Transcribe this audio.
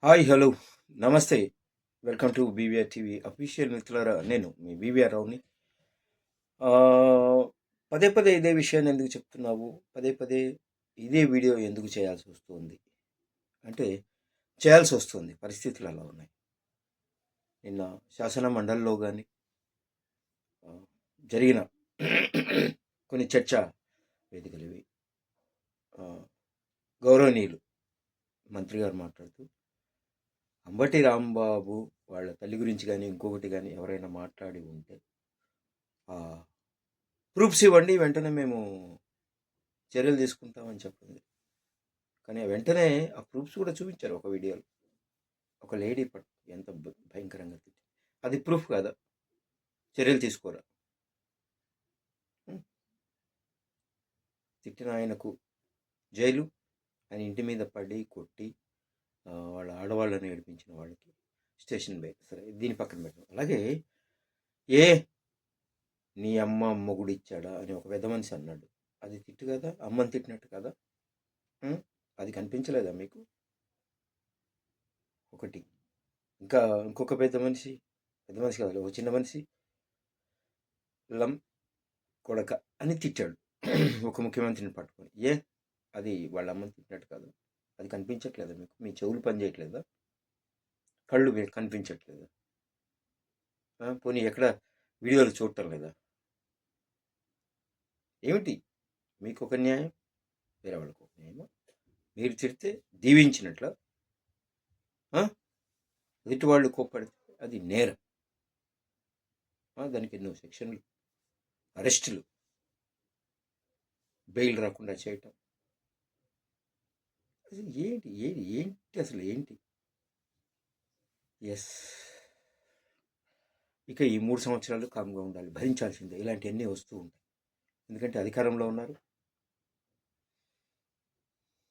Hi hello నమస్తే. Welcome to BVR TV official. మిత్రులారా, నేను మీ బీవీఆర్ రావుని. పదే పదే ఇదే విషయాన్ని ఎందుకు చెప్తున్నావు, పదే పదే ఇదే వీడియో ఎందుకు చేయాల్సి వస్తుంది అంటే, చేయాల్సి వస్తుంది, పరిస్థితులు అలా ఉన్నాయి. నిన్న శాసన మండలిలో కానీ జరిగిన కొన్ని చర్చ వేదికలు ఇవి. గౌరవనీయులు మంత్రి గారు మాట్లాడుతూ అంబటి రాంబాబు వాళ్ళ తల్లి గురించి కానీ ఇంకొకటి కానీ ఎవరైనా మాట్లాడి ఉంటే ప్రూఫ్స్ ఇవ్వండి, వెంటనే మేము చర్యలు తీసుకుంటామని చెప్పింది. కానీ వెంటనే ఆ ప్రూఫ్స్ కూడా చూపించారు ఒక వీడియోలో. ఒక లేడీ ఎంత భయంకరంగా తిట్టి, అది ప్రూఫ్ కాదా? చర్యలు తీసుకోరా? తిట్టిన ఆయనకు జైలు, ఆయన ఇంటి మీద పడి కొట్టి వాళ్ళ ఆడవాళ్ళని ఏడిపించిన వాళ్ళకి స్టేషన్ బయట. సరే, దీని పక్కన పెట్టడం. అలాగే నీ అమ్మ మొగుడు ఇచ్చాడా అని ఒక పెద్ద మనిషి అన్నాడు. అది తిట్టు కదా? అమ్మని తిట్టినట్టు కదా? అది కనిపించలేదా మీకు? ఒకటి. ఇంకా ఇంకొక పెద్ద మనిషి కదా, ఒక చిన్న మనిషి లం కొడక అని తిట్టాడు ఒక ముఖ్యమంత్రిని పట్టుకొని. అది వాళ్ళ అమ్మని తిట్టినట్టు కాదు? అది కనిపించట్లేదా మీకు? మీ చెవులు పనిచేయట్లేదా? కళ్ళు మీకు కనిపించట్లేదా? పోనీ ఎక్కడ వీడియోలు చూడటం లేదా? ఏమిటి మీకు ఒక న్యాయం, వేరే వాళ్ళకు ఒక న్యాయమా? మీరు తిడితే దీవించినట్ల, ఎదుటి వాళ్ళు కోప్పడితే అది నేరం. దానికి ఎన్నో సెక్షన్లు, అరెస్టులు, బెయిల్ రాకుండా చేయటం. అసలు ఏంటి అసలు ఏంటి? ఎస్, ఇక ఈ 3 సంవత్సరాలు కామ్గా ఉండాలి, భరించాల్సిందే. ఇలాంటివన్నీ వస్తూ ఉంటాయి, ఎందుకంటే అధికారంలో ఉన్నారు.